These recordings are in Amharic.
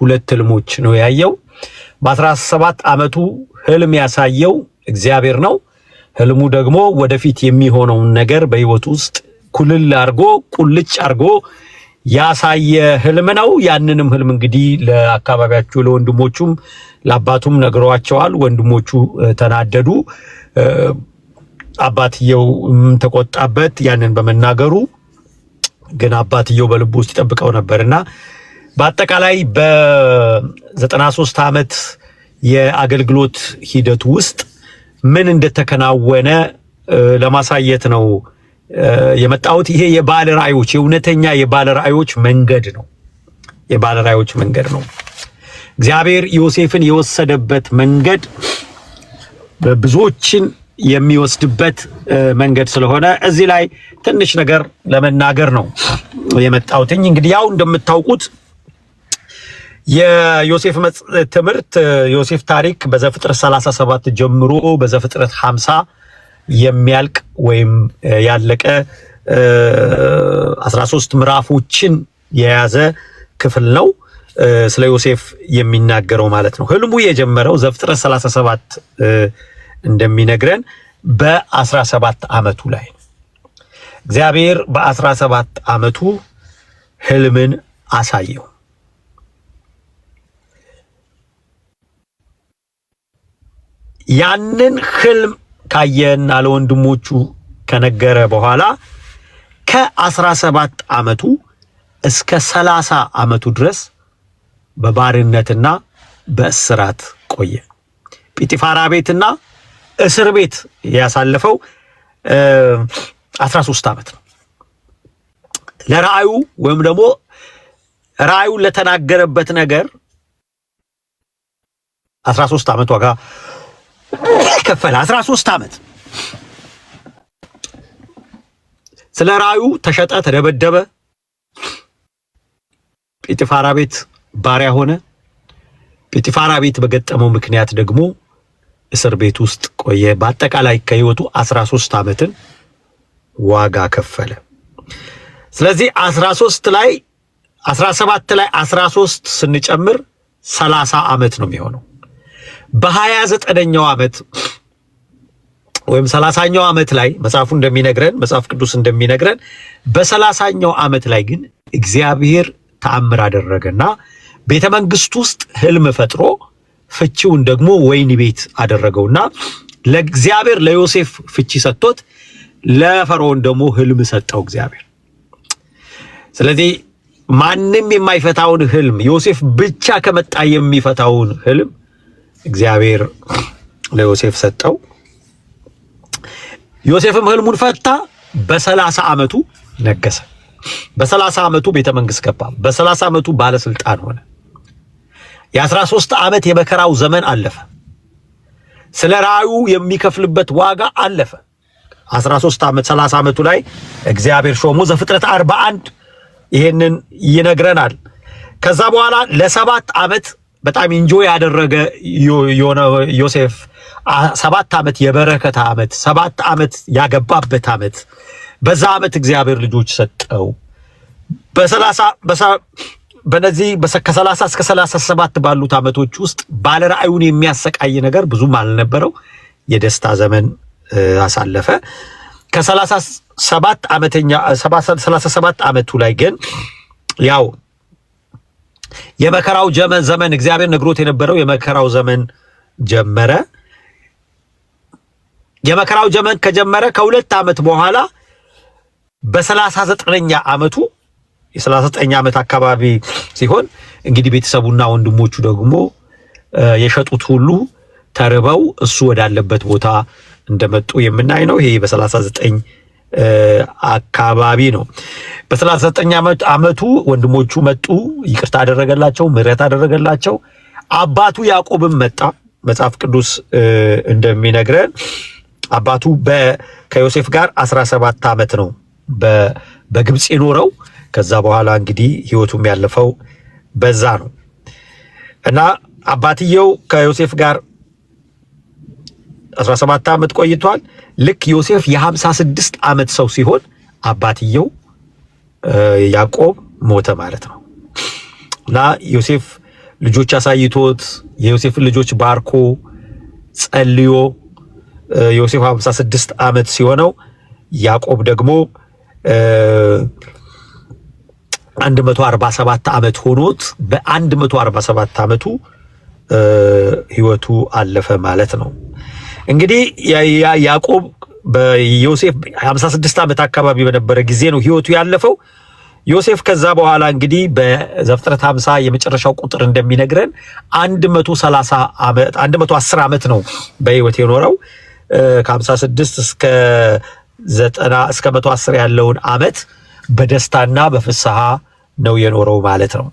ሁለት ህልሞች ነው ያየው። በ17 ዓመቱ ህልም ያሳየው እግዚአብሔር ነው። ህልሙ ደግሞ ወደፊት የሚሆነውን ነገር በህይወት ውስጥ ኩልል አርጎ ቁልጭ አርጎ ያሳየ ህልም ነው። ያንንም ህልም እንግዲህ ለአካባቢያቸው ለወንድሞቹም ለአባቱም ነግሯቸዋል። ወንድሞቹ ተናደዱ። አባትየው ተቆጣበት ያንን በመናገሩ። ግን አባትየው በልቡ ውስጥ ይጠብቀው ነበርና በአጠቃላይ በ93 ዓመት የአገልግሎት ሂደት ውስጥ ምን እንደተከናወነ ለማሳየት ነው የመጣሁት። ይሄ የባለ ራእዮች የእውነተኛ የባለ ራእዮች መንገድ ነው። የባለ ራእዮች መንገድ ነው። እግዚአብሔር ዮሴፍን የወሰደበት መንገድ ብዙዎችን የሚወስድበት መንገድ ስለሆነ እዚህ ላይ ትንሽ ነገር ለመናገር ነው የመጣሁት። እንግዲህ ያው እንደምታውቁት የዮሴፍ ትምህርት ዮሴፍ ታሪክ በዘፍጥረት 37 ጀምሮ በዘፍጥረት 50 የሚያልቅ ወይም ያለቀ 13 ምዕራፎችን የያዘ ክፍል ነው። ስለ ዮሴፍ የሚናገረው ማለት ነው። ህልሙ የጀመረው ዘፍጥረት 37 እንደሚነግረን በ17 ዓመቱ ላይ እግዚአብሔር በ17 ዓመቱ ህልምን አሳየው። ያንን ህልም ካየና ለወንድሞቹ ከነገረ በኋላ ከ17 ዓመቱ እስከ 30 ዓመቱ ድረስ በባርነትና በእስራት ቆየ። ጲጢፋራ ቤትና እስር ቤት ያሳለፈው 13 ዓመት ነው። ለራእዩ ወይም ደግሞ ራእዩ ለተናገረበት ነገር 13 ዓመት ዋጋ ከፈለ። 13 ዓመት ስለ ራእዩ ተሸጠ፣ ተደበደበ፣ ጲጢፋራ ቤት ባሪያ ሆነ። ጲጢፋራ ቤት በገጠመው ምክንያት ደግሞ እስር ቤት ውስጥ ቆየ። በአጠቃላይ ከህይወቱ 13 ዓመትን ዋጋ ከፈለ። ስለዚህ 13 ላይ 17 ላይ 13 ስንጨምር 30 ዓመት ነው የሚሆነው። በ29ኛው ዓመት ወይም 30ኛው ዓመት ላይ መጽሐፉ እንደሚነግረን መጽሐፍ ቅዱስ እንደሚነግረን በ30ኛው ዓመት ላይ ግን እግዚአብሔር ተአምር አደረገና ቤተ መንግስት ውስጥ ህልም ፈጥሮ ፍቺውን ደግሞ ወይን ቤት አደረገውና ለእግዚአብሔር ለዮሴፍ ፍቺ ሰጥቶት ለፈርዖን ደግሞ ህልም ሰጠው እግዚአብሔር። ስለዚህ ማንም የማይፈታውን ህልም ዮሴፍ ብቻ ከመጣ የሚፈታውን ህልም እግዚአብሔር ለዮሴፍ ሰጠው። ዮሴፍም ህልሙን ፈታ። በ30 ዓመቱ ነገሰ። በ30 ዓመቱ ቤተ መንግስት ገባ። በ30 ዓመቱ ባለስልጣን ሆነ። የ13 ዓመት የመከራው ዘመን አለፈ። ስለ ራእዩ የሚከፍልበት ዋጋ አለፈ። 13 ዓመት 30 ዓመቱ ላይ እግዚአብሔር ሾሞ ዘፍጥረት 41 ይሄንን ይነግረናል። ከዛ በኋላ ለ7 ዓመት በጣም ኢንጆይ ያደረገ ዮሴፍ 7 ዓመት የበረከት ዓመት 7 ዓመት ያገባበት ዓመት። በዛ ዓመት እግዚአብሔር ልጆች ሰጠው። በነዚህ ከ30 እስከ 37 ባሉት ዓመቶች ውስጥ ባለ ራእዩን የሚያሰቃይ ነገር ብዙም አልነበረው። የደስታ ዘመን አሳለፈ። ከ37 ዓመቱ ላይ ግን ያው የመከራው ዘመን እግዚአብሔር ነግሮት የነበረው የመከራው ዘመን ጀመረ። የመከራው ዘመን ከጀመረ ከ2 ዓመት በኋላ በ39ኛ ዓመቱ የ39 ዓመት አካባቢ ሲሆን እንግዲህ ቤተሰቡና ወንድሞቹ ደግሞ የሸጡት ሁሉ ተርበው እሱ ወዳለበት ቦታ እንደመጡ የምናይ ነው። ይሄ በ39 አካባቢ ነው። በ39 ዓመቱ ወንድሞቹ መጡ፣ ይቅርታ አደረገላቸው፣ ምህረት አደረገላቸው። አባቱ ያዕቆብም መጣ። መጽሐፍ ቅዱስ እንደሚነግረን አባቱ ከዮሴፍ ጋር 17 ዓመት ነው በግብጽ የኖረው። ከዛ በኋላ እንግዲህ ህይወቱም ያለፈው በዛ ነው እና አባትየው ከዮሴፍ ጋር 17 ዓመት ቆይቷል። ልክ ዮሴፍ የ56 ዓመት ሰው ሲሆን አባትየው ያዕቆብ ሞተ ማለት ነው እና ዮሴፍ ልጆች አሳይቶት የዮሴፍን ልጆች ባርኮ ጸልዮ ዮሴፍ 56 ዓመት ሲሆነው ያዕቆብ ደግሞ 147 ዓመት ሆኖት በ147 ዓመቱ ህይወቱ አለፈ ማለት ነው። እንግዲህ ያዕቆብ በዮሴፍ 56 ዓመት አካባቢ በነበረ ጊዜ ነው ህይወቱ ያለፈው። ዮሴፍ ከዛ በኋላ እንግዲህ በዘፍጥረት 50 የመጨረሻው ቁጥር እንደሚነግረን 110 ዓመት ነው በህይወት የኖረው። ከ56 እስከ 90 እስከ 110 ያለውን ዓመት በደስታና በፍስሐ ነው የኖረው ማለት ነው።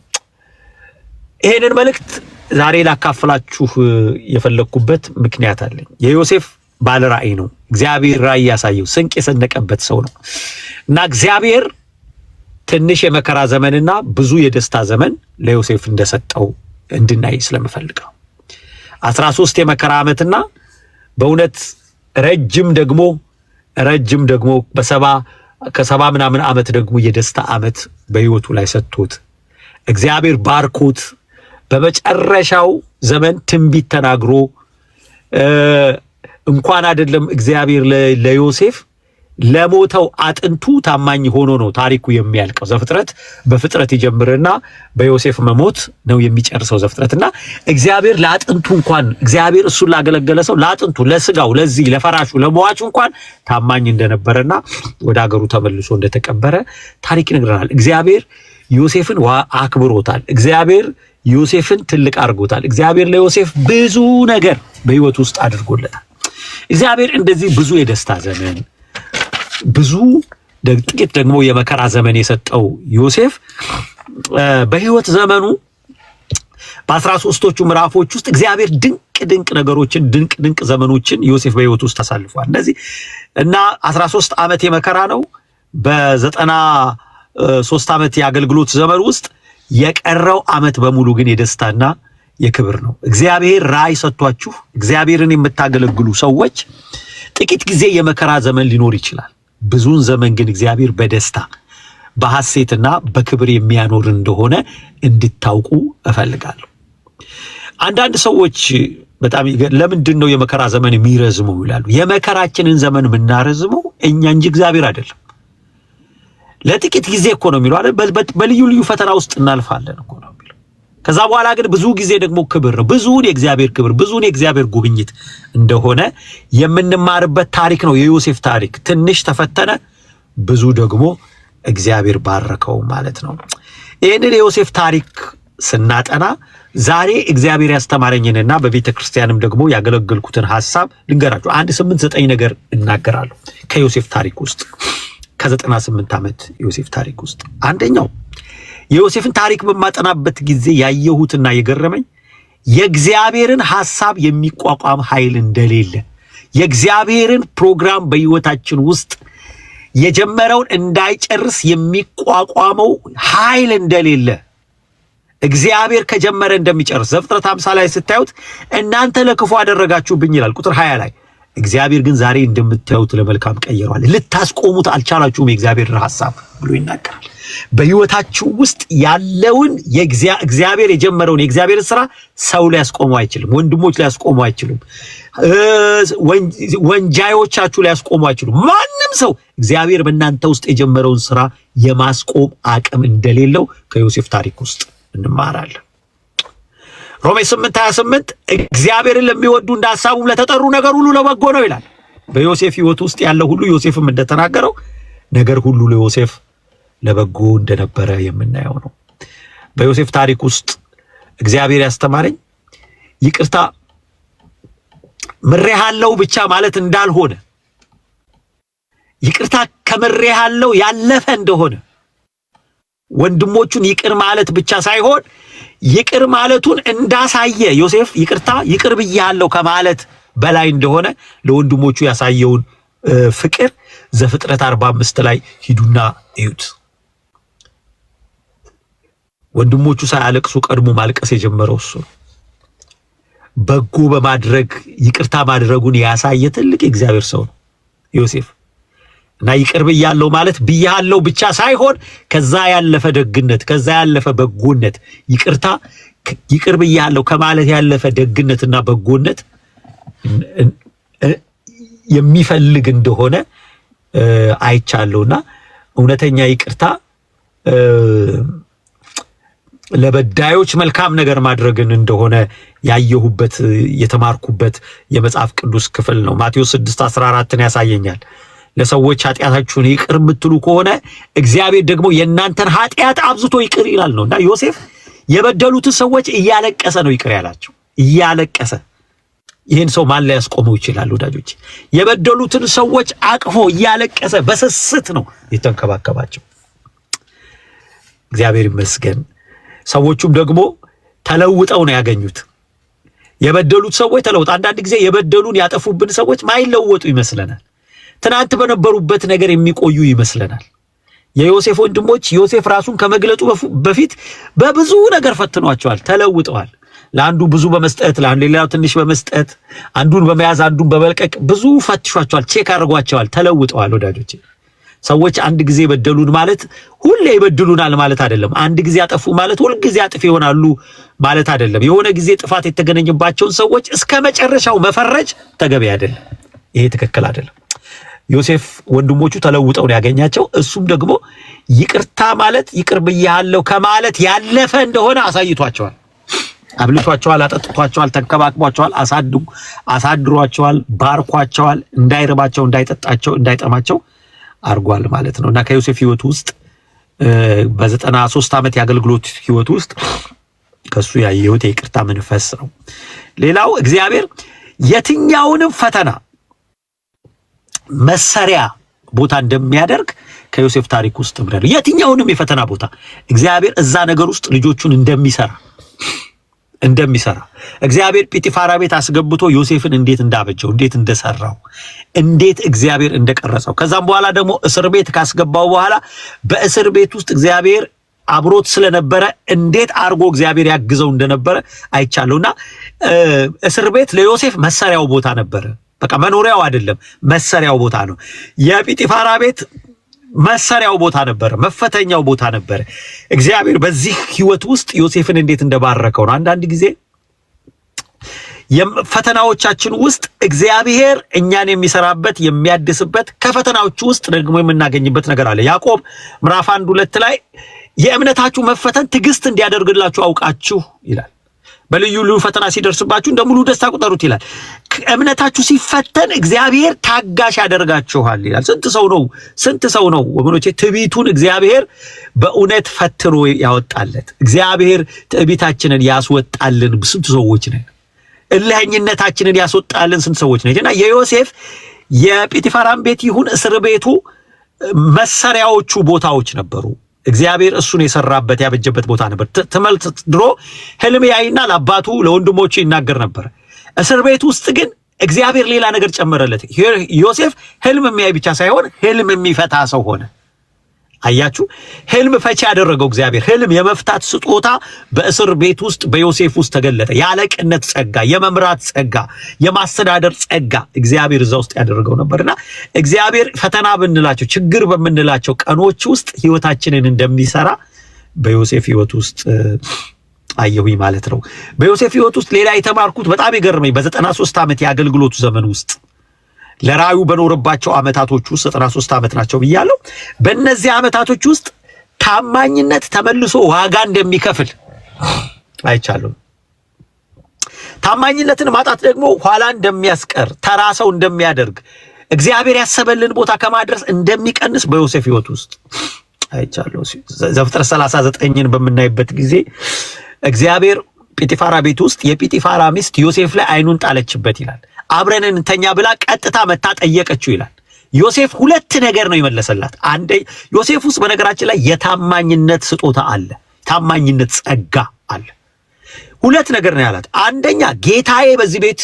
ይሄንን መልእክት ዛሬ ላካፍላችሁ የፈለኩበት ምክንያት አለኝ። የዮሴፍ ባለ ራእይ ነው። እግዚአብሔር ራእይ ያሳየው ስንቅ የሰነቀበት ሰው ነው እና እግዚአብሔር ትንሽ የመከራ ዘመንና ብዙ የደስታ ዘመን ለዮሴፍ እንደሰጠው እንድናይ ስለምፈልገው 13 የመከራ ዓመትና በእውነት ረጅም ደግሞ ከሰባ ምናምን ዓመት ደግሞ የደስታ ዓመት በህይወቱ ላይ ሰጥቶት እግዚአብሔር ባርኮት በመጨረሻው ዘመን ትንቢት ተናግሮ እንኳን አይደለም እግዚአብሔር ለዮሴፍ ለሞተው አጥንቱ ታማኝ ሆኖ ነው ታሪኩ የሚያልቀው። ዘፍጥረት በፍጥረት ይጀምርና በዮሴፍ መሞት ነው የሚጨርሰው ዘፍጥረትና እግዚአብሔር ለአጥንቱ እንኳን እግዚአብሔር እሱን ላገለገለ ሰው ለአጥንቱ ለስጋው ለዚህ ለፈራሹ ለሟቹ እንኳን ታማኝ እንደነበረና ወደ ሀገሩ ተመልሶ እንደተቀበረ ታሪክ ይነግረናል። እግዚአብሔር ዮሴፍን አክብሮታል። እግዚአብሔር ዮሴፍን ትልቅ አድርጎታል። እግዚአብሔር ለዮሴፍ ብዙ ነገር በህይወት ውስጥ አድርጎለታል። እግዚአብሔር እንደዚህ ብዙ የደስታ ዘመን ብዙ ጥቂት ደግሞ የመከራ ዘመን የሰጠው ዮሴፍ በህይወት ዘመኑ በ13ቶቹ ምዕራፎች ውስጥ እግዚአብሔር ድንቅ ነገሮችን ድንቅ ዘመኖችን ዮሴፍ በህይወት ውስጥ ተሳልፏል። እንደዚህ እና 13 ዓመት የመከራ ነው። በ93 ዓመት የአገልግሎት ዘመን ውስጥ የቀረው ዓመት በሙሉ ግን የደስታና የክብር ነው። እግዚአብሔር ራእይ ሰጥቷችሁ እግዚአብሔርን የምታገለግሉ ሰዎች ጥቂት ጊዜ የመከራ ዘመን ሊኖር ይችላል። ብዙን ዘመን ግን እግዚአብሔር በደስታ በሐሴትና በክብር የሚያኖር እንደሆነ እንድታውቁ እፈልጋለሁ። አንዳንድ ሰዎች በጣም ለምንድን ነው የመከራ ዘመን የሚረዝመው ይላሉ። የመከራችንን ዘመን የምናረዝመው እኛ እንጂ እግዚአብሔር አይደለም። ለጥቂት ጊዜ እኮ ነው የሚለው አይደል? በልዩ ፈተና ውስጥ እናልፋለን እኮ ነው የሚለው። ከዛ በኋላ ግን ብዙ ጊዜ ደግሞ ክብር ነው። ብዙውን የእግዚአብሔር ክብር ብዙውን የእግዚአብሔር ጉብኝት እንደሆነ የምንማርበት ታሪክ ነው የዮሴፍ ታሪክ። ትንሽ ተፈተነ፣ ብዙ ደግሞ እግዚአብሔር ባረከው ማለት ነው። ይህንን የዮሴፍ ታሪክ ስናጠና ዛሬ እግዚአብሔር ያስተማረኝንና በቤተ ክርስቲያንም ደግሞ ያገለገልኩትን ሐሳብ ልንገራችሁ። 8-9 ነገር እናገራለሁ ከዮሴፍ ታሪክ ውስጥ ከ98 ዓመት ዮሴፍ ታሪክ ውስጥ። አንደኛው የዮሴፍን ታሪክ በማጠናበት ጊዜ ያየሁትና የገረመኝ የእግዚአብሔርን ሐሳብ የሚቋቋም ኃይል እንደሌለ፣ የእግዚአብሔርን ፕሮግራም በህይወታችን ውስጥ የጀመረውን እንዳይጨርስ የሚቋቋመው ኃይል እንደሌለ፣ እግዚአብሔር ከጀመረ እንደሚጨርስ ዘፍጥረት 50 ላይ ስታዩት እናንተ ለክፉ አደረጋችሁብኝ ይላል ቁጥር 20 ላይ። እግዚአብሔር ግን ዛሬ እንደምታዩት ለመልካም ቀይሯል። ልታስቆሙት አልቻላችሁም የእግዚአብሔር ሐሳብ ብሎ ይናገራል። በህይወታችሁ ውስጥ ያለውን እግዚአብሔር የጀመረውን የእግዚአብሔር ስራ ሰው ሊያስቆመው አይችልም። ወንድሞች ሊያስቆመው አይችሉም። ወንጃዮቻችሁ ሊያስቆመው አይችሉም። ማንም ሰው እግዚአብሔር በእናንተ ውስጥ የጀመረውን ስራ የማስቆም አቅም እንደሌለው ከዮሴፍ ታሪክ ውስጥ እንማራለን። ሮሜ 8:28 እግዚአብሔርን ለሚወዱ እንደ ሐሳቡም ለተጠሩ ነገር ሁሉ ለበጎ ነው ይላል። በዮሴፍ ህይወት ውስጥ ያለው ሁሉ ዮሴፍም እንደተናገረው ነገር ሁሉ ለዮሴፍ ለበጎ እንደነበረ የምናየው ነው። በዮሴፍ ታሪክ ውስጥ እግዚአብሔር ያስተማረኝ ይቅርታ ምሬሃለው ብቻ ማለት እንዳልሆነ፣ ይቅርታ ከምሬሃለው ያለፈ እንደሆነ፣ ወንድሞቹን ይቅር ማለት ብቻ ሳይሆን ይቅር ማለቱን እንዳሳየ ዮሴፍ ይቅር ብያለሁ ከማለት በላይ እንደሆነ ለወንድሞቹ ያሳየውን ፍቅር ዘፍጥረት 45 ላይ ሂዱና እዩት። ወንድሞቹ ሳያለቅሱ ቀድሞ ማልቀስ የጀመረው እሱ በጎ በማድረግ ይቅርታ ማድረጉን ያሳየ ትልቅ የእግዚአብሔር ሰው ነው ዮሴፍ። እና ይቅር ብያለሁ ማለት ብያለሁ ብቻ ሳይሆን ከዛ ያለፈ ደግነት፣ ከዛ ያለፈ በጎነት፣ ይቅር ብያለሁ ከማለት ያለፈ ደግነትና በጎነት የሚፈልግ እንደሆነ አይቻለሁና እውነተኛ ይቅርታ ለበዳዮች መልካም ነገር ማድረግን እንደሆነ ያየሁበት የተማርኩበት የመጽሐፍ ቅዱስ ክፍል ነው። ማቴዎስ 6:14ን ያሳየኛል። ለሰዎች ኃጢአታችሁን ይቅር የምትሉ ከሆነ እግዚአብሔር ደግሞ የእናንተን ኃጢአት አብዝቶ ይቅር ይላል ነውና ዮሴፍ የበደሉትን ሰዎች እያለቀሰ ነው ይቅር ያላቸው። እያለቀሰ ይህን ሰው ማን ላይ ያስቆመው ይችላል? ወዳጆች የበደሉትን ሰዎች አቅፎ እያለቀሰ በስስት ነው የተንከባከባቸው። እግዚአብሔር ይመስገን። ሰዎቹም ደግሞ ተለውጠው ነው ያገኙት። የበደሉት ሰዎች ተለውጠው፣ አንዳንድ ጊዜ የበደሉን ያጠፉብን ሰዎች ማይለወጡ ይመስለናል። ትናንት በነበሩበት ነገር የሚቆዩ ይመስለናል። የዮሴፍ ወንድሞች ዮሴፍ ራሱን ከመግለጡ በፊት በብዙ ነገር ፈትኗቸዋል። ተለውጠዋል። ለአንዱ ብዙ በመስጠት ለአንዱ ሌላው ትንሽ በመስጠት አንዱን በመያዝ አንዱን በመልቀቅ ብዙ ፈትሿቸዋል፣ ቼክ አድርጓቸዋል። ተለውጠዋል። ወዳጆቼ ሰዎች አንድ ጊዜ በደሉን ማለት ሁሌ ይበድሉናል ማለት አይደለም። አንድ ጊዜ አጠፉ ማለት ሁል ጊዜ አጥፊ ይሆናሉ ማለት አይደለም። የሆነ ጊዜ ጥፋት የተገኘባቸውን ሰዎች እስከ መጨረሻው መፈረጅ ተገቢ አይደለም። ይሄ ትክክል አይደለም። ዮሴፍ ወንድሞቹ ተለውጠው ነው ያገኛቸው። እሱም ደግሞ ይቅርታ ማለት ይቅር ብያለሁ ከማለት ያለፈ እንደሆነ አሳይቷቸዋል። አብልቷቸዋል፣ አጠጥቷቸዋል፣ ተንከባክቧቸዋል፣ አሳድሯቸዋል፣ ባርኳቸዋል። እንዳይርባቸው፣ እንዳይጠጣቸው፣ እንዳይጠማቸው አርጓል ማለት ነውና ከዮሴፍ ህይወት ውስጥ በ93 ዓመት የአገልግሎት ህይወት ውስጥ ከሱ ያየሁት የይቅርታ መንፈስ ነው። ሌላው እግዚአብሔር የትኛውንም ፈተና መሰሪያ ቦታ እንደሚያደርግ ከዮሴፍ ታሪክ ውስጥ ምረር። የትኛውንም የፈተና ቦታ እግዚአብሔር እዛ ነገር ውስጥ ልጆቹን እንደሚሰራ እግዚአብሔር ጲጢፋራ ቤት አስገብቶ ዮሴፍን እንዴት እንዳበጀው፣ እንዴት እንደሰራው፣ እንዴት እግዚአብሔር እንደቀረጸው፣ ከዛም በኋላ ደግሞ እስር ቤት ካስገባው በኋላ በእስር ቤት ውስጥ እግዚአብሔር አብሮት ስለነበረ እንዴት አርጎ እግዚአብሔር ያግዘው እንደነበረ አይቻለሁና እስር ቤት ለዮሴፍ መሰሪያው ቦታ ነበረ። በቃ መኖሪያው አይደለም፣ መሰሪያው ቦታ ነው። የጲጢፋራ ቤት መሰሪያው ቦታ ነበረ፣ መፈተኛው ቦታ ነበረ። እግዚአብሔር በዚህ ህይወት ውስጥ ዮሴፍን እንዴት እንደባረከው ነው። አንዳንድ ጊዜ ፈተናዎቻችን ውስጥ እግዚአብሔር እኛን የሚሰራበት የሚያድስበት፣ ከፈተናዎቹ ውስጥ ደግሞ የምናገኝበት ነገር አለ። ያዕቆብ ምዕራፍ 1:2 ላይ የእምነታችሁ መፈተን ትዕግስት እንዲያደርግላችሁ አውቃችሁ ይላል። በልዩ ልዩ ፈተና ሲደርስባችሁ እንደ ሙሉ ደስታ ቁጠሩት ይላል። እምነታችሁ ሲፈተን እግዚአብሔር ታጋሽ ያደርጋችኋል ይላል። ስንት ሰው ነው ወገኖቼ ትዕቢቱን እግዚአብሔር በእውነት ፈትኖ ያወጣለት። እግዚአብሔር ትዕቢታችንን ያስወጣልን ስንት ሰዎች ነን። እልህኝነታችንን ያስወጣልን ስንት ሰዎች ነን። እና የዮሴፍ የጲጢፋራም ቤት ይሁን እስር ቤቱ መሰሪያዎቹ ቦታዎች ነበሩ። እግዚአብሔር እሱን የሰራበት ያበጀበት ቦታ ነበር። ትመልት ድሮ ህልም ያይና ለአባቱ ለወንድሞቹ ይናገር ነበር። እስር ቤት ውስጥ ግን እግዚአብሔር ሌላ ነገር ጨመረለት። ዮሴፍ ህልም የሚያይ ብቻ ሳይሆን ህልም የሚፈታ ሰው ሆነ። አያችሁ፣ ህልም ፈቺ ያደረገው እግዚአብሔር ህልም የመፍታት ስጦታ በእስር ቤት ውስጥ በዮሴፍ ውስጥ ተገለጠ። የአለቅነት ጸጋ፣ የመምራት ጸጋ፣ የማስተዳደር ጸጋ እግዚአብሔር እዛ ውስጥ ያደረገው ነበርና እግዚአብሔር ፈተና ብንላቸው ችግር በምንላቸው ቀኖች ውስጥ ህይወታችንን እንደሚሰራ በዮሴፍ ህይወት ውስጥ አየሁኝ ማለት ነው። በዮሴፍ ህይወት ውስጥ ሌላ የተማርኩት በጣም የገረመኝ በ93 ዓመት የአገልግሎቱ ዘመን ውስጥ ለራዩ በኖርባቸው ዓመታቶች ውስጥ 93 ዓመት ናቸው ብያለሁ። በእነዚህ ዓመታቶች ውስጥ ታማኝነት ተመልሶ ዋጋ እንደሚከፍል አይቻለሁ። ታማኝነትን ማጣት ደግሞ ኋላ እንደሚያስቀር፣ ተራ ሰው እንደሚያደርግ፣ እግዚአብሔር ያሰበልን ቦታ ከማድረስ እንደሚቀንስ በዮሴፍ ህይወት ውስጥ አይቻለሁ። ዘፍጥረት 39ን በምናይበት ጊዜ እግዚአብሔር ጲጢፋራ ቤት ውስጥ የጲጢፋራ ሚስት ዮሴፍ ላይ አይኑን ጣለችበት ይላል። አብረን እንተኛ ብላ ቀጥታ መታ ጠየቀችው ይላል። ዮሴፍ ሁለት ነገር ነው ይመለሰላት። አንዴ ዮሴፍ ውስጥ በነገራችን ላይ የታማኝነት ስጦታ አለ፣ ታማኝነት ጸጋ አለ። ሁለት ነገር ነው ያላት። አንደኛ ጌታዬ በዚህ ቤት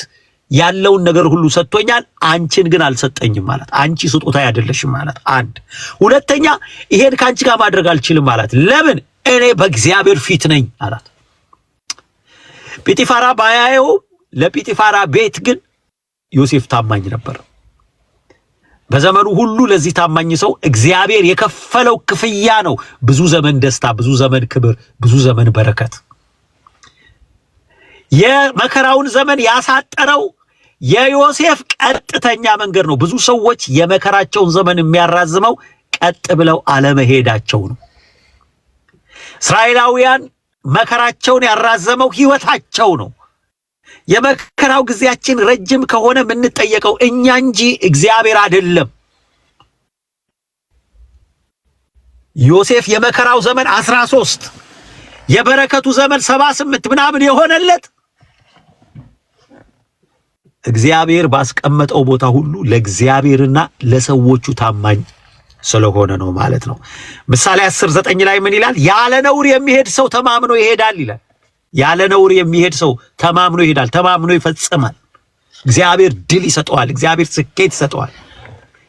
ያለውን ነገር ሁሉ ሰጥቶኛል፣ አንቺን ግን አልሰጠኝም ማለት፣ አንቺ ስጦታ አይደለሽም ማለት አንድ። ሁለተኛ ይሄን ካንቺ ጋር ማድረግ አልችልም ማለት፣ ለምን? እኔ በእግዚአብሔር ፊት ነኝ አላት። ጲጢፋራ ባያየው ለጲጢፋራ ቤት ግን ዮሴፍ ታማኝ ነበር። በዘመኑ ሁሉ ለዚህ ታማኝ ሰው እግዚአብሔር የከፈለው ክፍያ ነው ብዙ ዘመን ደስታ፣ ብዙ ዘመን ክብር፣ ብዙ ዘመን በረከት። የመከራውን ዘመን ያሳጠረው የዮሴፍ ቀጥተኛ መንገድ ነው። ብዙ ሰዎች የመከራቸውን ዘመን የሚያራዝመው ቀጥ ብለው አለመሄዳቸው ነው። እስራኤላውያን መከራቸውን ያራዘመው ሕይወታቸው ነው። የመከራው ጊዜያችን ረጅም ከሆነ የምንጠየቀው እኛ እንጂ እግዚአብሔር አይደለም። ዮሴፍ የመከራው ዘመን 13 የበረከቱ ዘመን 78 ምናምን የሆነለት እግዚአብሔር ባስቀመጠው ቦታ ሁሉ ለእግዚአብሔርና ለሰዎቹ ታማኝ ስለሆነ ነው ማለት ነው። ምሳሌ 10:9 ላይ ምን ይላል? ያለ ነውር የሚሄድ ሰው ተማምኖ ይሄዳል ይላል። ያለ ነውር የሚሄድ ሰው ተማምኖ ይሄዳል፣ ተማምኖ ይፈጽማል። እግዚአብሔር ድል ይሰጠዋል፣ እግዚአብሔር ስኬት ይሰጠዋል።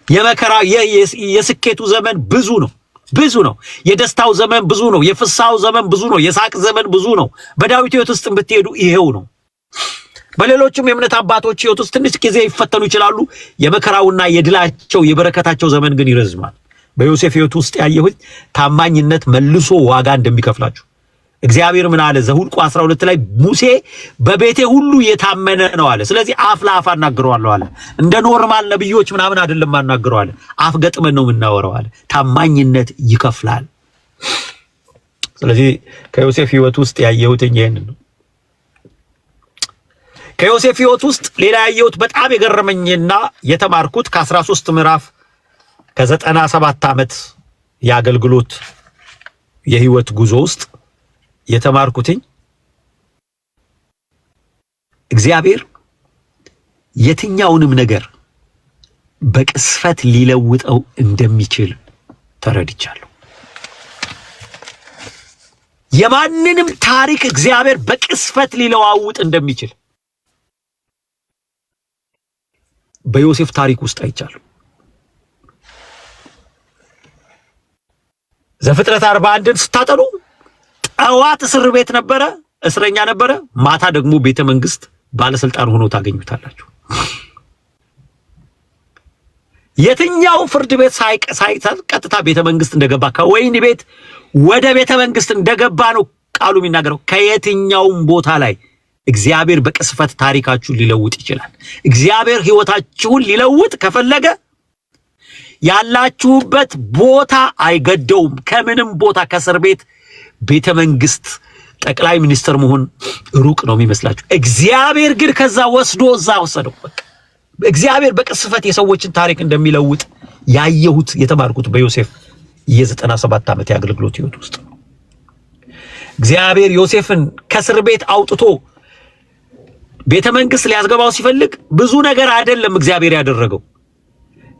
የመከራ የስኬቱ ዘመን ብዙ ነው፣ ብዙ ነው። የደስታው ዘመን ብዙ ነው፣ የፍሳው ዘመን ብዙ ነው፣ የሳቅ ዘመን ብዙ ነው። በዳዊት ሕይወት ውስጥ ብትሄዱ ይሄው ነው። በሌሎችም የእምነት አባቶች ሕይወት ውስጥ ትንሽ ጊዜ ይፈተኑ ይችላሉ። የመከራውና የድላቸው የበረከታቸው ዘመን ግን ይረዝማል። በዮሴፍ ሕይወት ውስጥ ያየሁት ታማኝነት መልሶ ዋጋ እንደሚከፍላችሁ እግዚአብሔር ምን አለ? ዘኍልቍ 12 ላይ ሙሴ በቤቴ ሁሉ የታመነ ነው አለ። ስለዚህ አፍ ለአፍ አናግረዋለሁ አለ። እንደ ኖርማል ነብዮች ምናምን አይደለም አናግረው አለ። አፍ ገጥመን ነው የምናወራው አለ። ታማኝነት ይከፍላል። ስለዚህ ከዮሴፍ ሕይወት ውስጥ ያየሁት ይሄንን ነው። ከዮሴፍ ሕይወት ውስጥ ሌላ ያየሁት በጣም የገረመኝና የተማርኩት ከ13 ምዕራፍ ከ97 ዓመት የአገልግሎት የሕይወት ጉዞ ውስጥ የተማርኩትኝ እግዚአብሔር የትኛውንም ነገር በቅስፈት ሊለውጠው እንደሚችል ተረድቻለሁ። የማንንም ታሪክ እግዚአብሔር በቅስፈት ሊለዋውጥ እንደሚችል በዮሴፍ ታሪክ ውስጥ አይቻለሁ። ዘፍጥረት 41ን ስታጠኑ ጠዋት እስር ቤት ነበረ፣ እስረኛ ነበረ። ማታ ደግሞ ቤተ መንግስት ባለስልጣን ሆኖ ታገኙታላችሁ። የትኛው ፍርድ ቤት ሳይቀር ቀጥታ ቤተ መንግስት እንደገባ ከወይን ቤት ወደ ቤተ መንግስት እንደገባ ነው ቃሉ የሚናገረው። ከየትኛውም ቦታ ላይ እግዚአብሔር በቅስፈት ታሪካችሁን ሊለውጥ ይችላል። እግዚአብሔር ሕይወታችሁን ሊለውጥ ከፈለገ ያላችሁበት ቦታ አይገደውም። ከምንም ቦታ ከእስር ቤት ቤተ መንግስት ጠቅላይ ሚኒስትር መሆን ሩቅ ነው የሚመስላችሁ። እግዚአብሔር ግን ከዛ ወስዶ እዛ ወሰደው። በቃ እግዚአብሔር በቅስፈት የሰዎችን ታሪክ እንደሚለውጥ ያየሁት የተማርኩት በዮሴፍ የ97 ዓመት የአገልግሎት ሕይወት ውስጥ ነው። እግዚአብሔር ዮሴፍን ከእስር ቤት አውጥቶ ቤተ መንግስት ሊያስገባው ሲፈልግ ብዙ ነገር አይደለም እግዚአብሔር ያደረገው።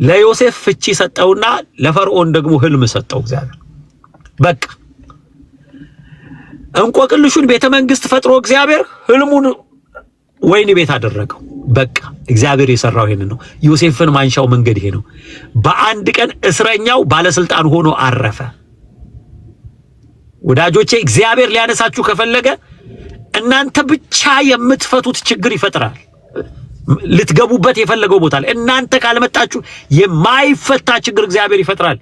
ለዮሴፍ ፍቺ ሰጠውና ለፈርዖን ደግሞ ህልም ሰጠው እግዚአብሔር። በቃ እንቆቅልሹን ቤተ መንግስት ፈጥሮ እግዚአብሔር ህልሙን ወይን ቤት አደረገው። በቃ እግዚአብሔር የሰራው ይሄንን ነው። ዮሴፍን ማንሻው መንገድ ይሄ ነው። በአንድ ቀን እስረኛው ባለስልጣን ሆኖ አረፈ። ወዳጆቼ እግዚአብሔር ሊያነሳችሁ ከፈለገ እናንተ ብቻ የምትፈቱት ችግር ይፈጥራል። ልትገቡበት የፈለገው ቦታ ላይ እናንተ ካልመጣችሁ የማይፈታ ችግር እግዚአብሔር ይፈጥራል።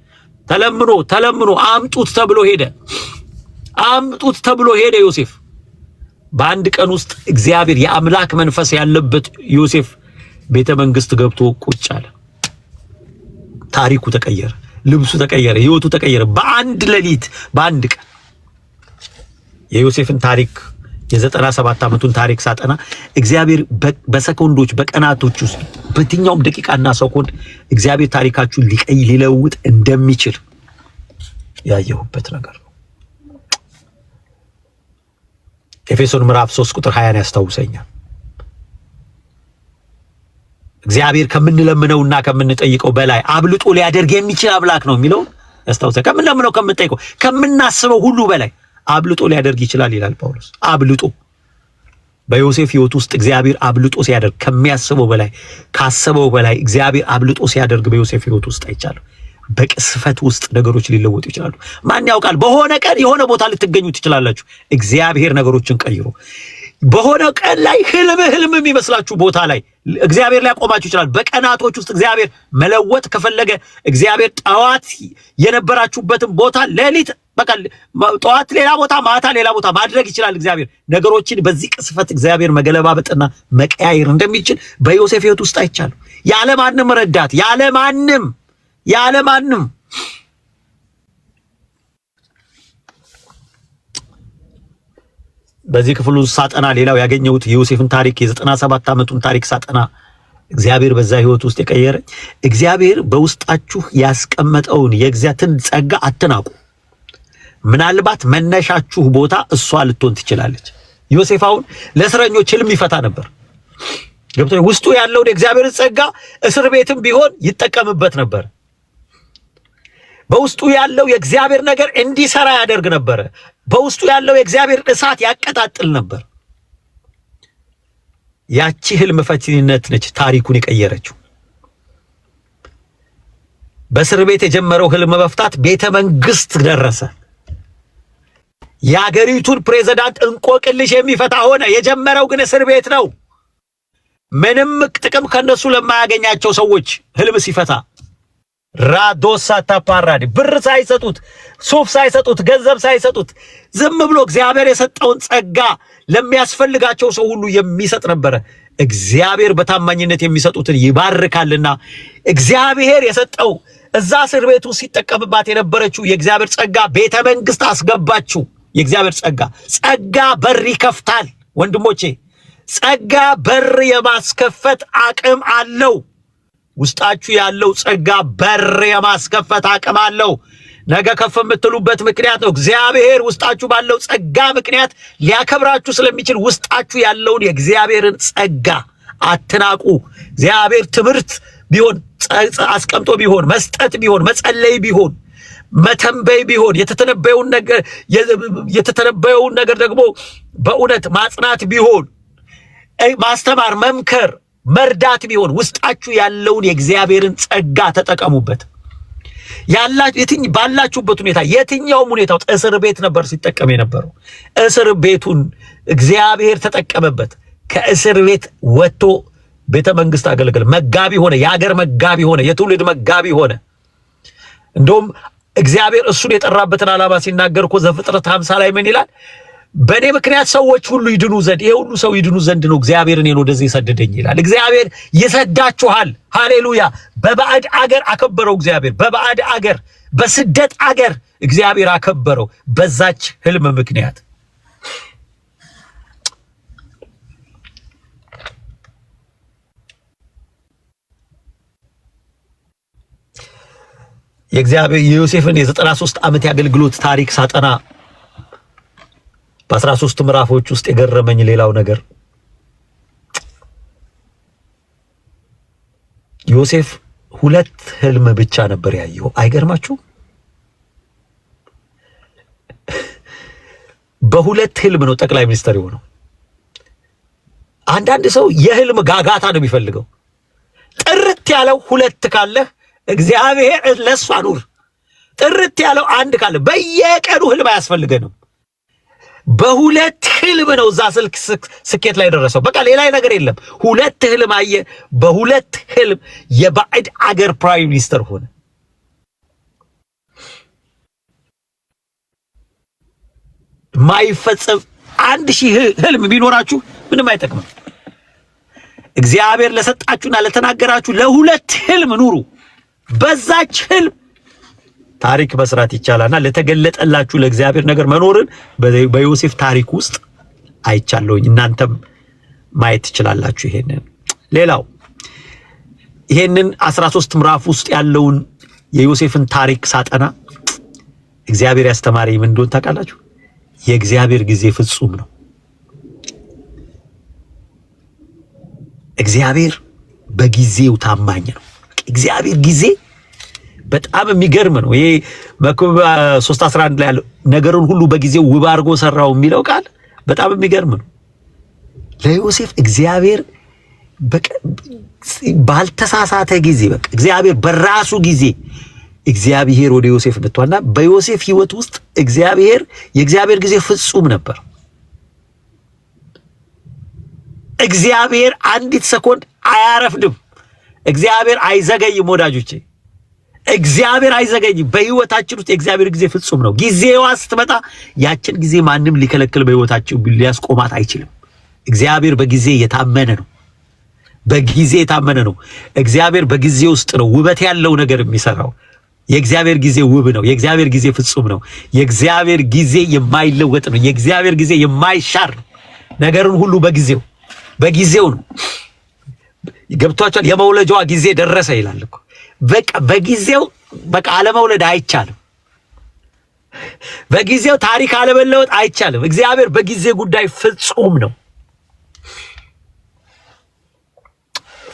ተለምኖ አምጡት ተብሎ ሄደ ዮሴፍ። በአንድ ቀን ውስጥ እግዚአብሔር የአምላክ መንፈስ ያለበት ዮሴፍ ቤተ መንግስት ገብቶ ቁጭ አለ። ታሪኩ ተቀየረ፣ ልብሱ ተቀየረ፣ ህይወቱ ተቀየረ። በአንድ ሌሊት በአንድ ቀን የዮሴፍን ታሪክ የ97 ዓመቱን ታሪክ ሳጠና እግዚአብሔር በሰኮንዶች በቀናቶች ውስጥ በየትኛውም ደቂቃና ሰኮንድ እግዚአብሔር ታሪካችሁን ሊለውጥ እንደሚችል ያየሁበት ነገር ነው። ኤፌሶን ምዕራፍ 3 ቁጥር 20 ያስታውሰኛል። እግዚአብሔር ከምንለምነውና ከምንጠይቀው በላይ አብልጦ ሊያደርግ የሚችል አምላክ ነው የሚለው ያስታውሰኛል። ከምንለምነው ከምንጠይቀው ከምናስበው ሁሉ በላይ አብልጦ ሊያደርግ ይችላል ይላል ጳውሎስ። አብልጦ በዮሴፍ ሕይወት ውስጥ እግዚአብሔር አብልጦ ሲያደርግ ከሚያስበው በላይ ካሰበው በላይ እግዚአብሔር አብልጦ ሲያደርግ በዮሴፍ ሕይወት ውስጥ አይቻለሁ። በቅስፈት ውስጥ ነገሮች ሊለወጡ ይችላሉ። ማን ያውቃል? በሆነ ቀን የሆነ ቦታ ልትገኙ ትችላላችሁ። እግዚአብሔር ነገሮችን ቀይሮ በሆነ ቀን ላይ ህልም የሚመስላችሁ ቦታ ላይ እግዚአብሔር ሊያቆማችሁ ይችላል። በቀናቶች ውስጥ እግዚአብሔር መለወጥ ከፈለገ እግዚአብሔር ጠዋት የነበራችሁበትን ቦታ ሌሊት በቃ ጠዋት ሌላ ቦታ ማታ ሌላ ቦታ ማድረግ ይችላል። እግዚአብሔር ነገሮችን በዚህ ቅስፈት እግዚአብሔር መገለባበጥና መቀያየር እንደሚችል በዮሴፍ ሕይወት ውስጥ አይቻለሁ። ያለ ማንም ረዳት ያለ ማንም በዚህ ክፍሉ ሳጠና ሌላው ያገኘሁት የዮሴፍን ታሪክ የ97 ዓመቱን ታሪክ ሳጠና እግዚአብሔር በዛ ሕይወት ውስጥ የቀየረ እግዚአብሔር በውስጣችሁ ያስቀመጠውን የእግዚአብሔርን ጸጋ አትናቁ። ምናልባት መነሻችሁ ቦታ እሷ ልትሆን ትችላለች። ዮሴፍ አሁን ለእስረኞች ህልም ይፈታ ነበር። ገብቶ ውስጡ ያለውን የእግዚአብሔርን ጸጋ እስር ቤትም ቢሆን ይጠቀምበት ነበር። በውስጡ ያለው የእግዚአብሔር ነገር እንዲሰራ ያደርግ ነበር። በውስጡ ያለው የእግዚአብሔር እሳት ያቀጣጥል ነበር። ያቺ ህልም ፈቺነት ነች ታሪኩን የቀየረችው። በእስር ቤት የጀመረው ህልም መፍታት ቤተ መንግስት ደረሰ። የአገሪቱን ፕሬዝዳንት እንቆቅልሽ የሚፈታ ሆነ። የጀመረው ግን እስር ቤት ነው። ምንም ጥቅም ከነሱ ለማያገኛቸው ሰዎች ህልም ሲፈታ ራዶሳ ታፓራዲ ብር ሳይሰጡት ሱፍ ሳይሰጡት ገንዘብ ሳይሰጡት ዝም ብሎ እግዚአብሔር የሰጠውን ጸጋ ለሚያስፈልጋቸው ሰው ሁሉ የሚሰጥ ነበረ። እግዚአብሔር በታማኝነት የሚሰጡትን ይባርካልና እግዚአብሔር የሰጠው እዛ እስር ቤቱ ሲጠቀምባት የነበረችው የእግዚአብሔር ጸጋ ቤተ መንግስት አስገባችው። የእግዚአብሔር ጸጋ በር ይከፍታል። ወንድሞቼ ጸጋ በር የማስከፈት አቅም አለው። ውስጣችሁ ያለው ጸጋ በር የማስከፈት አቅም አለው። ነገ ከፍ የምትሉበት ምክንያት ነው። እግዚአብሔር ውስጣችሁ ባለው ጸጋ ምክንያት ሊያከብራችሁ ስለሚችል ውስጣችሁ ያለውን የእግዚአብሔርን ጸጋ አትናቁ። እግዚአብሔር ትምህርት ቢሆን አስቀምጦ ቢሆን መስጠት ቢሆን መጸለይ ቢሆን መተንበይ ቢሆን የተተነበየውን ነገር ደግሞ በእውነት ማጽናት ቢሆን ማስተማር መምከር መርዳት ቢሆን ውስጣችሁ ያለውን የእግዚአብሔርን ጸጋ ተጠቀሙበት። ባላችሁበት ሁኔታ የትኛውም ሁኔታው እስር ቤት ነበር ሲጠቀም የነበረው። እስር ቤቱን እግዚአብሔር ተጠቀመበት። ከእስር ቤት ወጥቶ ቤተ መንግስት አገልግል መጋቢ ሆነ። የሀገር መጋቢ ሆነ። የትውልድ መጋቢ ሆነ። እንደውም እግዚአብሔር እሱን የጠራበትን ዓላማ ሲናገር እኮ ዘፍጥረት 50 ላይ ምን ይላል? በእኔ ምክንያት ሰዎች ሁሉ ይድኑ ዘንድ ይሄ ሁሉ ሰው ይድኑ ዘንድ ነው እግዚአብሔር እኔን ወደዚህ ሰደደኝ ይላል። እግዚአብሔር ይሰዳችኋል። ሃሌሉያ። በባዕድ አገር አከበረው እግዚአብሔር። በባዕድ አገር በስደት አገር እግዚአብሔር አከበረው በዛች ህልም ምክንያት። የእግዚአብሔር የዮሴፍን የ93 ዓመት የአገልግሎት ታሪክ ሳጠና በ13 ምዕራፎች ውስጥ የገረመኝ ሌላው ነገር ዮሴፍ 2 ህልም ብቻ ነበር ያየው። አይገርማችሁም? በ2 ህልም ነው ጠቅላይ ሚኒስትር የሆነው። አንዳንድ ሰው የህልም ጋጋታ ነው የሚፈልገው። ጥርት ያለው 2 ካለ እግዚአብሔር ለሱ አኑር። ጥርት ያለው 1 ካለ በየቀኑ ህልም አያስፈልገንም። በ2 ህልም ነው እዛ ስኬት ላይ ደረሰው። በቃ ሌላ ነገር የለም። 2 ህልም አየ። በ2 ህልም የባዕድ አገር ፕራይም ሚኒስተር ሆነ። ማይፈጸም 1000 ህልም ቢኖራችሁ ምንም አይጠቅምም። እግዚአብሔር ለሰጣችሁና ለተናገራችሁ ለ2 ህልም ኑሩ። በዛች ህልም ታሪክ መስራት ይቻላልና ለተገለጠላችሁ ለእግዚአብሔር ነገር መኖርን በዮሴፍ ታሪክ ውስጥ አይቻለሁኝ። እናንተም ማየት ትችላላችሁ ይሄንን። ሌላው ይሄንን 13 ምዕራፍ ውስጥ ያለውን የዮሴፍን ታሪክ ሳጠና እግዚአብሔር ያስተማረኝ ምን እንደሆነ ታውቃላችሁ? የእግዚአብሔር ጊዜ ፍጹም ነው። እግዚአብሔር በጊዜው ታማኝ ነው። እግዚአብሔር ጊዜ በጣም የሚገርም ነው። ይሄ መክብብ 3:11 ላይ ያለው ነገሩን ሁሉ በጊዜው ውብ አድርጎ ሰራው የሚለው ቃል በጣም የሚገርም ነው። ለዮሴፍ እግዚአብሔር ባልተሳሳተ ጊዜ በቃ እግዚአብሔር በራሱ ጊዜ እግዚአብሔር ወደ ዮሴፍ መጥቷልና በዮሴፍ ህይወት ውስጥ የእግዚአብሔር ጊዜ ፍጹም ነበር። እግዚአብሔር አንዲት ሰኮንድ አያረፍድም። እግዚአብሔር አይዘገይም ወዳጆቼ፣ እግዚአብሔር አይዘገይም። በህይወታችን ውስጥ የእግዚአብሔር ጊዜ ፍጹም ነው። ጊዜዋ ስትመጣ ያችን ጊዜ ማንም ሊከለክል በህይወታችሁ ሊያስቆማት አይችልም። እግዚአብሔር በጊዜ የታመነ ነው። በጊዜ የታመነ ነው። እግዚአብሔር በጊዜ ውስጥ ነው ውበት ያለው ነገር የሚሰራው። የእግዚአብሔር ጊዜ ውብ ነው። የእግዚአብሔር ጊዜ ፍጹም ነው። የእግዚአብሔር ጊዜ የማይለወጥ ነው። የእግዚአብሔር ጊዜ የማይሻር ነው። ነገርን ሁሉ በጊዜው ነው። ገብቷችኋል? የመውለጃዋ ጊዜ ደረሰ ይላል እኮ። በቃ በጊዜው በቃ አለመውለድ አይቻልም። በጊዜው ታሪክ አለመለወጥ አይቻልም። እግዚአብሔር በጊዜ ጉዳይ ፍጹም ነው።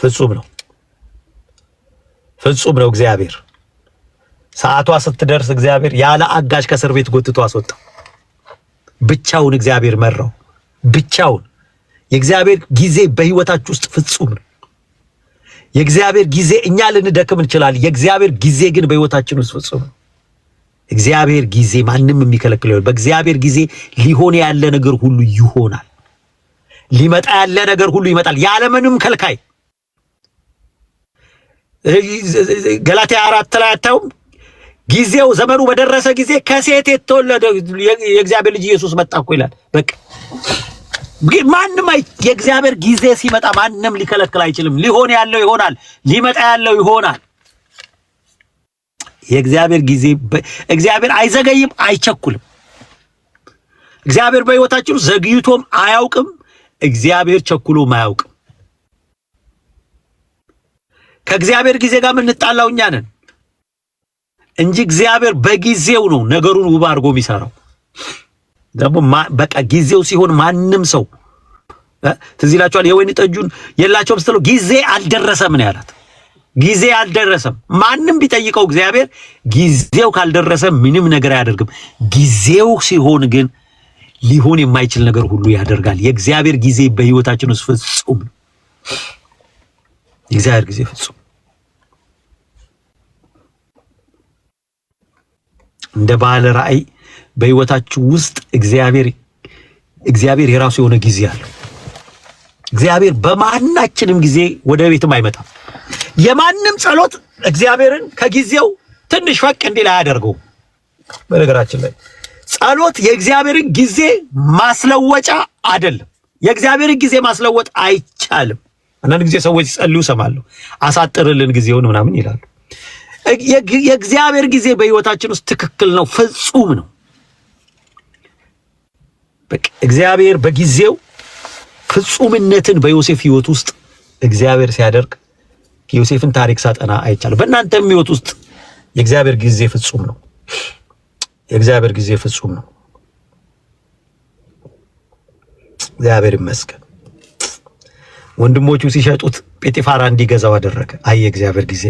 ፍጹም ነው። ፍጹም ነው እግዚአብሔር። ሰዓቷ ስትደርስ እግዚአብሔር ያለ አጋዥ ከእስር ቤት ጎትቶ አስወጣው። ብቻውን እግዚአብሔር መራው። ብቻውን። የእግዚአብሔር ጊዜ በህይወታችሁ ውስጥ ፍጹም ነው። የእግዚአብሔር ጊዜ እኛ ልንደክም እንችላለን። የእግዚአብሔር ጊዜ ግን በህይወታችን ውስጥ ፍጹም ነው። እግዚአብሔር ጊዜ ማንም የሚከለክለው በእግዚአብሔር ጊዜ ሊሆን ያለ ነገር ሁሉ ይሆናል። ሊመጣ ያለ ነገር ሁሉ ይመጣል ያለምንም ከልካይ። ገላትያ 4 ላይ አታውም? ጊዜው ዘመኑ በደረሰ ጊዜ ከሴት የተወለደ የእግዚአብሔር ልጅ ኢየሱስ መጣ እኮ ይላል። በቃ ማንም የእግዚአብሔር ጊዜ ሲመጣ ማንም ሊከለክል አይችልም። ሊሆን ያለው ይሆናል፣ ሊመጣ ያለው ይሆናል። የእግዚአብሔር ጊዜ እግዚአብሔር አይዘገይም፣ አይቸኩልም። እግዚአብሔር በህይወታችን ዘግይቶም አያውቅም። እግዚአብሔር ቸኩሎም አያውቅም። ከእግዚአብሔር ጊዜ ጋር የምንጣላው እኛ ነን እንጂ እግዚአብሔር በጊዜው ነው ነገሩን ውብ አድርጎ የሚሰራው። ደግሞ በቃ ጊዜው ሲሆን ማንም ሰው ትዝ ይላችኋል። የወይን ጠጁን የላቸውም ስትለው ጊዜ አልደረሰም ነው ያላት። ጊዜ አልደረሰም። ማንም ቢጠይቀው እግዚአብሔር ጊዜው ካልደረሰ ምንም ነገር አያደርግም። ጊዜው ሲሆን ግን ሊሆን የማይችል ነገር ሁሉ ያደርጋል። የእግዚአብሔር ጊዜ በህይወታችን ውስጥ ፍጹም ነው። የእግዚአብሔር ጊዜ ፍጹም። እንደ ባለ ራእይ በህይወታችሁ ውስጥ እግዚአብሔር የራሱ የሆነ ጊዜ አለው። እግዚአብሔር በማናችንም ጊዜ ወደ ቤትም አይመጣም። የማንም ጸሎት እግዚአብሔርን ከጊዜው ትንሽ ፈቅ እንዲል አያደርገው። በነገራችን ላይ ጸሎት የእግዚአብሔርን ጊዜ ማስለወጫ አይደለም። የእግዚአብሔርን ጊዜ ማስለወጥ አይቻልም። አንዳንድ ጊዜ ሰዎች ጸልዩ ሰማለሁ፣ አሳጥርልን ጊዜውን ምናምን ይላሉ። የእግዚአብሔር ጊዜ በህይወታችን ውስጥ ትክክል ነው፣ ፍጹም ነው። በቃ እግዚአብሔር በጊዜው ፍጹምነትን በዮሴፍ ህይወት ውስጥ እግዚአብሔር ሲያደርግ የዮሴፍን ታሪክ ሳጠና አይቻለሁ። በእናንተም ህይወት ውስጥ የእግዚአብሔር ጊዜ ፍጹም ነው። የእግዚአብሔር ጊዜ ፍጹም ነው። እግዚአብሔር ይመስገን። ወንድሞቹ ሲሸጡት ጲጢፋራ እንዲገዛው አደረገ። አይ የእግዚአብሔር ጊዜ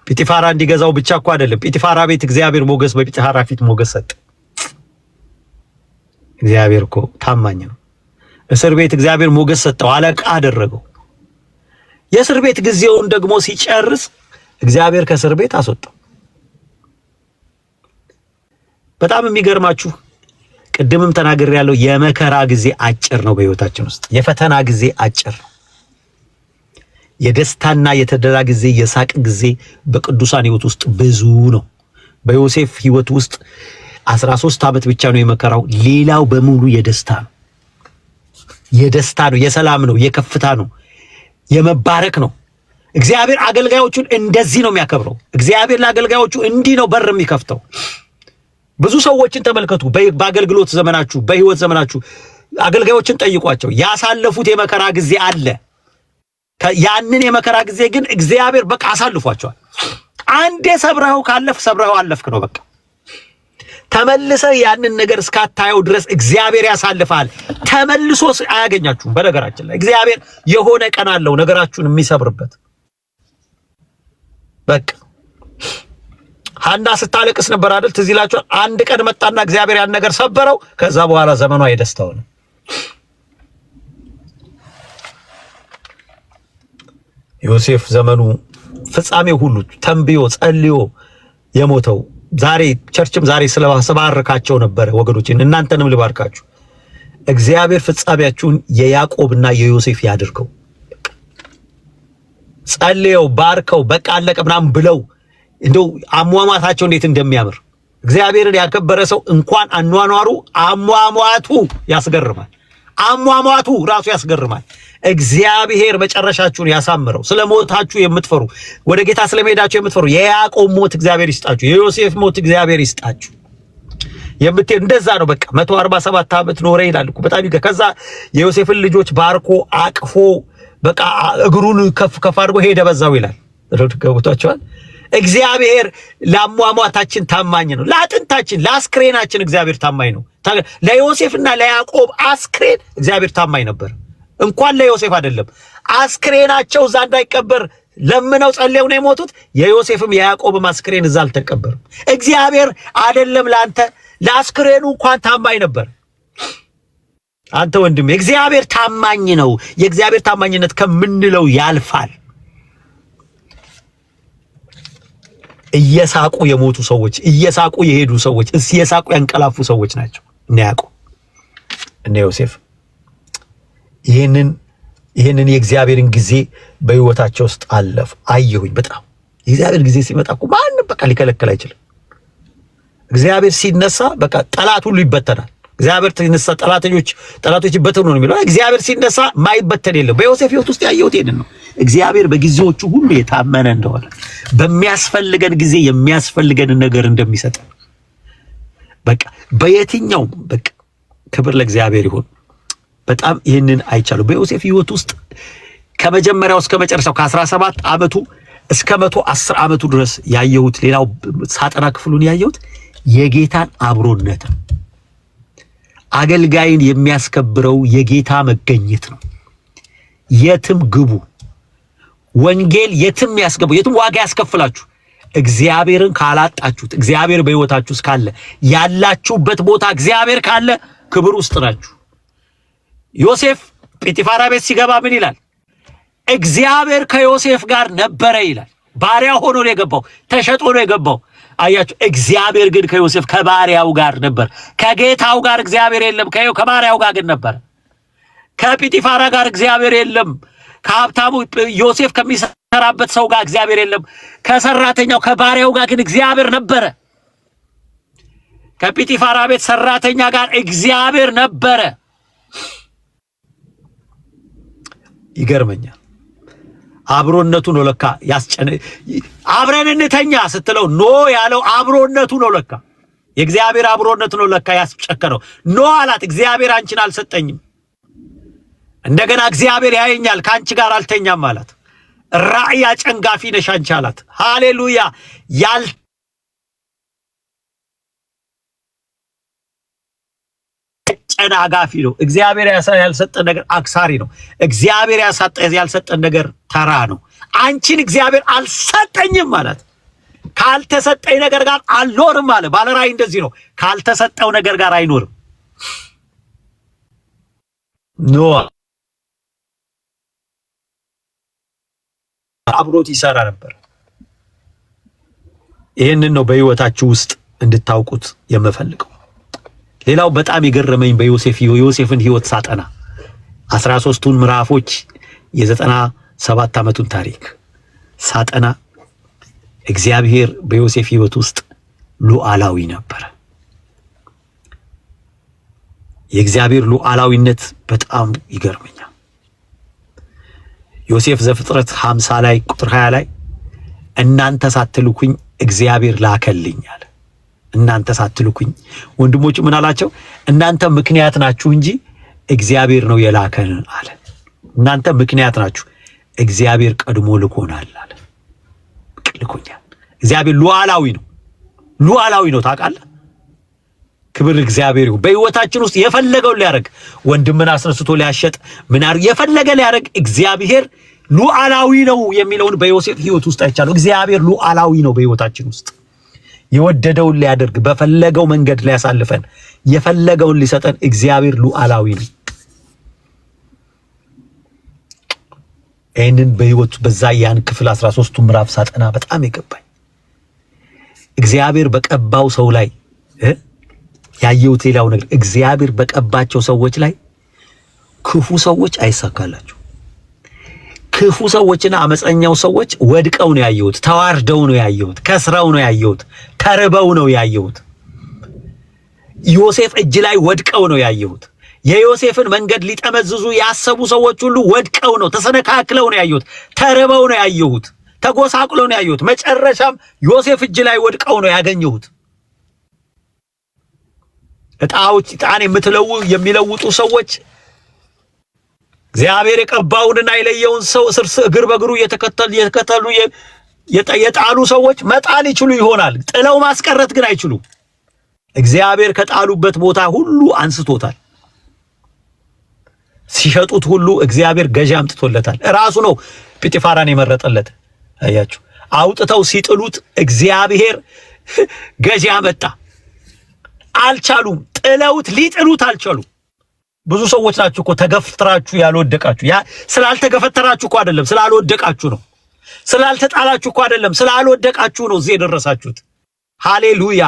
ጲጢፋራ እንዲገዛው ብቻ እኮ አይደለም። ጲጢፋራ ቤት እግዚአብሔር ሞገስ በጲጢፋራ ፊት ሞገስ ሰጠ። እግዚአብሔር እኮ ታማኝ ነው። እስር ቤት እግዚአብሔር ሞገስ ሰጠው፣ አለቃ አደረገው። የእስር ቤት ጊዜውን ደግሞ ሲጨርስ እግዚአብሔር ከእስር ቤት አስወጣው። በጣም የሚገርማችሁ ቅድምም ተናግሬያለሁ፣ የመከራ ጊዜ አጭር ነው በህይወታችን ውስጥ። የፈተና ጊዜ አጭር ነው። የደስታና የተድላ ጊዜ፣ የሳቅ ጊዜ በቅዱሳን ህይወት ውስጥ ብዙ ነው። በዮሴፍ ህይወት ውስጥ 13 ዓመት ብቻ ነው የመከራው። ሌላው በሙሉ የደስታ ነው። የደስታ ነው፣ የሰላም ነው፣ የከፍታ ነው፣ የመባረክ ነው። እግዚአብሔር አገልጋዮቹን እንደዚህ ነው የሚያከብረው። እግዚአብሔር ለአገልጋዮቹ እንዲህ ነው በር የሚከፍተው። ብዙ ሰዎችን ተመልከቱ። በአገልግሎት ዘመናችሁ፣ በህይወት ዘመናችሁ አገልጋዮችን ጠይቋቸው። ያሳለፉት የመከራ ጊዜ አለ። ያንን የመከራ ጊዜ ግን እግዚአብሔር በቃ አሳልፏቸዋል። አንዴ ሰብረው አለፍክ ነው በቃ። ተመልሰህ ያንን ነገር እስካታየው ድረስ እግዚአብሔር ያሳልፋል። ተመልሶ አያገኛችሁም። በነገራችን ላይ እግዚአብሔር የሆነ ቀን አለው ነገራችሁን የሚሰብርበት። በቃ ሐና ስታለቅስ ነበር አይደል? ትዝ ይላችኋል። አንድ ቀን መጣና እግዚአብሔር ያን ነገር ሰበረው። ከዛ በኋላ ዘመኗ የደስታው ነው። ዮሴፍ ዘመኑ ፍጻሜው ሁሉ ተንብዮ ጸልዮ የሞተው ዛሬ ቸርችም ዛሬ ስለባረካቸው ነበር። ወገኖችን እናንተንም ልባርካችሁ። እግዚአብሔር ፍጻሜያችሁን የያዕቆብና የዮሴፍ ያድርገው። ጸልየው ባርከው በቃ አለቀ ምናምን ብለው እንደው አሟሟታቸው እንዴት እንደሚያምር እግዚአብሔርን ያከበረ ሰው እንኳን አኗኗሩ አሟሟቱ ያስገርማል። አሟሟቱ ራሱ ያስገርማል። እግዚአብሔር መጨረሻችሁን ያሳምረው። ስለሞታችሁ የምትፈሩ ወደ ጌታ ስለመሄዳችሁ የምትፈሩ የያዕቆብ ሞት እግዚአብሔር ይስጣችሁ፣ የዮሴፍ ሞት እግዚአብሔር ይስጣችሁ። የምትሄድ እንደዛ ነው። በቃ 147 ዓመት ኖረ ይላል እኮ በጣም ከዛ የዮሴፍን ልጆች ባርኮ አቅፎ በቃ እግሩን ከፍ ከፍ አድርጎ ሄደ በዛው ይላል። ገብቷችኋል? እግዚአብሔር ለአሟሟታችን ታማኝ ነው። ለአጥንታችን ለአስክሬናችን እግዚአብሔር ታማኝ ነው። ለዮሴፍና ለያዕቆብ አስክሬን እግዚአብሔር ታማኝ ነበር። እንኳን ለዮሴፍ አይደለም አስክሬናቸው እዛ እንዳይቀበር ለምነው ጸልየው ነው የሞቱት። የዮሴፍም የያዕቆብም አስክሬን እዛ አልተቀበረም። እግዚአብሔር አይደለም ለአንተ ለአስክሬኑ እንኳን ታማኝ ነበር። አንተ ወንድሜ እግዚአብሔር ታማኝ ነው። የእግዚአብሔር ታማኝነት ከምንለው ያልፋል። እየሳቁ የሞቱ ሰዎች፣ እየሳቁ የሄዱ ሰዎች፣ እየሳቁ ያንቀላፉ ሰዎች ናቸው እነ ያዕቆብ እነ ዮሴፍ። ይህንን የእግዚአብሔርን ጊዜ በሕይወታቸው ውስጥ አለፉ። አየሁኝ በጣም የእግዚአብሔር ጊዜ ሲመጣ እኮ ማንም በቃ ሊከለከል አይችልም። እግዚአብሔር ሲነሳ በቃ ጠላት ሁሉ ይበተናል። እግዚአብሔር ሲነሳ ጠላቶች ይበተኑ ነው የሚለው። እግዚአብሔር ሲነሳ ማይበተን የለም። በዮሴፍ ሕይወት ውስጥ ያየሁት ይሄንን ነው። እግዚአብሔር በጊዜዎቹ ሁሉ የታመነ እንደሆነ በሚያስፈልገን ጊዜ የሚያስፈልገንን ነገር እንደሚሰጥ በቃ በየትኛው በቃ ክብር ለእግዚአብሔር ይሁን። በጣም ይህንን አይቻሉ። በዮሴፍ ሕይወት ውስጥ ከመጀመሪያው እስከ መጨረሻው ከ17 ዓመቱ እስከ 110 ዓመቱ ድረስ ያየሁት ሌላው ሳጠና ክፍሉን ያየሁት የጌታን አብሮነት ነው። አገልጋይን የሚያስከብረው የጌታ መገኘት ነው። የትም ግቡ፣ ወንጌል የትም ያስገቡ፣ የትም ዋጋ ያስከፍላችሁ፣ እግዚአብሔርን ካላጣችሁት፣ እግዚአብሔር በሕይወታችሁ ካለ፣ ያላችሁበት ቦታ እግዚአብሔር ካለ ክብር ውስጥ ናችሁ። ዮሴፍ ጲጢፋራ ቤት ሲገባ ምን ይላል? እግዚአብሔር ከዮሴፍ ጋር ነበረ ይላል። ባሪያ ሆኖ ነው የገባው፣ ተሸጦ ነው የገባው። አያችሁ፣ እግዚአብሔር ግን ከዮሴፍ ከባሪያው ጋር ነበር። ከጌታው ጋር እግዚአብሔር የለም፣ ከባሪያው ጋር ግን ነበር። ከጲጢፋራ ጋር እግዚአብሔር የለም። ከሀብታሙ ዮሴፍ ከሚሰራበት ሰው ጋር እግዚአብሔር የለም። ከሰራተኛው ከባሪያው ጋር ግን እግዚአብሔር ነበረ። ከጲጢፋራ ቤት ሰራተኛ ጋር እግዚአብሔር ነበረ። ይገርመኛል። አብሮነቱ ነው ለካ አብረን እንተኛ ስትለው ኖ ያለው አብሮነቱ ነው ለካ። የእግዚአብሔር አብሮነቱ ነው ለካ ያስጨከነው። ኖ አላት፣ እግዚአብሔር አንቺን አልሰጠኝም። እንደገና እግዚአብሔር ያየኛል፣ ከአንቺ ጋር አልተኛም አላት። ራእይ አጨንጋፊ ነሽ አንቺ አላት። ሃሌሉያ። አጋፊ ነው። እግዚአብሔር ያልሰጠን ነገር አክሳሪ ነው። እግዚአብሔር ያልሰጠን ነገር ተራ ነው። አንቺን እግዚአብሔር አልሰጠኝም ማለት ካልተሰጠኝ ነገር ጋር አልኖርም አለ። ባለ ራእይ እንደዚህ ነው። ካልተሰጠው ነገር ጋር አይኖርም። ኖህ አብሮት ይሰራ ነበር። ይህንን ነው በሕይወታችሁ ውስጥ እንድታውቁት የምፈልገው። ሌላው በጣም የገረመኝ የዮሴፍን ሕይወት ሳጠና 13ቱን ምዕራፎች የ97 ዓመቱን ታሪክ ሳጠና እግዚአብሔር በዮሴፍ ሕይወት ውስጥ ሉዓላዊ ነበር። የእግዚአብሔር ሉዓላዊነት በጣም ይገርመኛል። ዮሴፍ ዘፍጥረት 50 ላይ ቁጥር 20 ላይ እናንተ ሳትልኩኝ እግዚአብሔር ላከልኝ አለ። እናንተ ሳትልኩኝ ወንድሞች ምን አላቸው? እናንተ ምክንያት ናችሁ እንጂ እግዚአብሔር ነው የላከን አለ። እናንተ ምክንያት ናችሁ፣ እግዚአብሔር ቀድሞ ልኮናል አለ። ልኮኛል። እግዚአብሔር ሉዓላዊ ነው። ሉዓላዊ ነው። ታውቃለህ? ክብር እግዚአብሔር ይሁን። በሕይወታችን ውስጥ የፈለገውን ሊያደርግ ወንድምን አስነስቶ ሊያሸጥ ምን አር የፈለገ ሊያደርግ እግዚአብሔር ሉዓላዊ ነው የሚለውን በዮሴፍ ሕይወት ውስጥ አይቻለሁ። እግዚአብሔር ሉዓላዊ ነው በሕይወታችን ውስጥ የወደደውን ሊያደርግ በፈለገው መንገድ ሊያሳልፈን የፈለገውን ሊሰጠን እግዚአብሔር ሉዓላዊ ነው። ይህንን በሕይወቱ በዛ ያን ክፍል 13ቱ ምዕራፍ ሳጠና በጣም የገባኝ እግዚአብሔር በቀባው ሰው ላይ ያየሁት ሌላው ነገር እግዚአብሔር በቀባቸው ሰዎች ላይ ክፉ ሰዎች አይሳካላቸው። ክፉ ሰዎችና አመፀኛው ሰዎች ወድቀው ነው ያየሁት፣ ተዋርደው ነው ያየሁት፣ ከስረው ነው ያየሁት፣ ተርበው ነው ያየሁት። ዮሴፍ እጅ ላይ ወድቀው ነው ያየሁት። የዮሴፍን መንገድ ሊጠመዝዙ ያሰቡ ሰዎች ሁሉ ወድቀው ነው ተሰነካክለው ነው ያየሁት፣ ተርበው ነው ያየሁት፣ ተጎሳቁለው ነው ያየሁት። መጨረሻም ዮሴፍ እጅ ላይ ወድቀው ነው ያገኘሁት። ዕጣን የሚለውጡ ሰዎች እግዚአብሔር የቀባውንና የለየውን ሰው እግር በእግሩ እየተከተሉ የጣሉ ሰዎች መጣል ይችሉ ይሆናል፣ ጥለው ማስቀረት ግን አይችሉም። እግዚአብሔር ከጣሉበት ቦታ ሁሉ አንስቶታል። ሲሸጡት ሁሉ እግዚአብሔር ገዢ አምጥቶለታል። ራሱ ነው ጲጢፋራን የመረጠለት። አያችሁ፣ አውጥተው ሲጥሉት እግዚአብሔር ገዢ አመጣ። አልቻሉም፣ ጥለውት ሊጥሉት አልቻሉም። ብዙ ሰዎች ናችሁ እኮ ተገፍትራችሁ ያልወደቃችሁ። ያ ስላልተገፈተራችሁ እኮ አይደለም፣ ስላልወደቃችሁ ነው። ስላልተጣላችሁ እኮ አይደለም፣ ስላልወደቃችሁ ነው እዚህ የደረሳችሁት። ሃሌሉያ።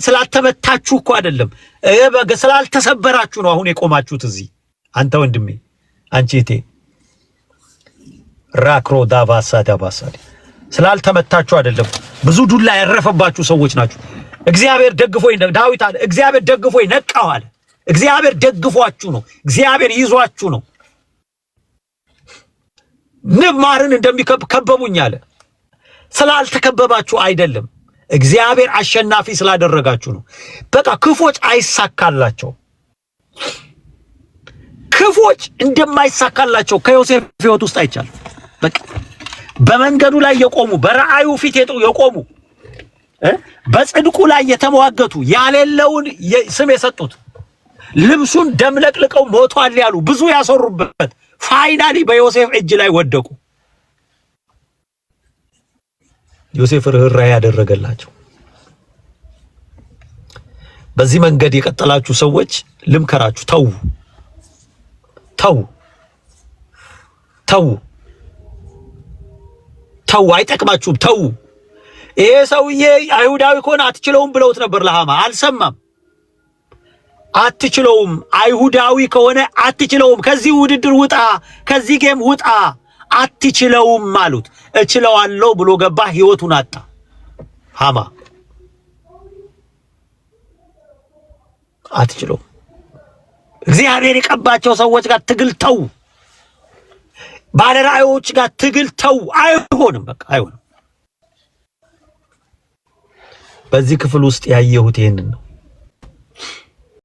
ስላልተመታችሁ እኮ አይደለም፣ ስላልተሰበራችሁ ነው አሁን የቆማችሁት እዚህ። አንተ ወንድሜ፣ አንቺ እቴ ራክሮ ዳባሳ ስላልተመታችሁ አይደለም። ብዙ ዱላ ያረፈባችሁ ሰዎች ናችሁ። እግዚአብሔር ደግፎኝ፣ ዳዊት አለ እግዚአብሔር ደግፎኝ ነቃው አለ። እግዚአብሔር ደግፏችሁ ነው። እግዚአብሔር ይዟችሁ ነው። ንብ ማርን እንደሚከበቡኝ አለ። ስላልተከበባችሁ አይደለም፣ እግዚአብሔር አሸናፊ ስላደረጋችሁ ነው። በቃ ክፎች አይሳካላቸው። ክፎች እንደማይሳካላቸው ከዮሴፍ ሕይወት ውስጥ አይቻልም። በቃ በመንገዱ ላይ የቆሙ በራእዩ ፊት የቆሙ በጽድቁ ላይ የተሟገቱ ያሌለውን ስም የሰጡት ልብሱን ደምለቅልቀው ሞቷል ያሉ ብዙ ያሰሩበት ፋይናሊ በዮሴፍ እጅ ላይ ወደቁ። ዮሴፍ ርኅራኄ ያደረገላቸው። በዚህ መንገድ የቀጠላችሁ ሰዎች ልምከራችሁ፣ ተው፣ አይጠቅማችሁም። ተው። ይሄ ሰውዬ አይሁዳዊ ከሆነ አትችለውም ብለውት ነበር ለሃማ፣ አልሰማም። አትችለውም፣ አይሁዳዊ ከሆነ አትችለውም፣ ከዚህ ውድድር ውጣ፣ ከዚህ ጌም ውጣ፣ አትችለውም አሉት። እችለዋለሁ ብሎ ገባ፣ ህይወቱን አጣ ሃማ። አትችለውም። እግዚአብሔር የቀባቸው ሰዎች ጋር ትግል ተው፣ ባለራእዮች ጋር ትግል ተው። አይሆንም፣ በቃ አይሆንም። በዚህ ክፍል ውስጥ ያየሁት ይሄንን ነው።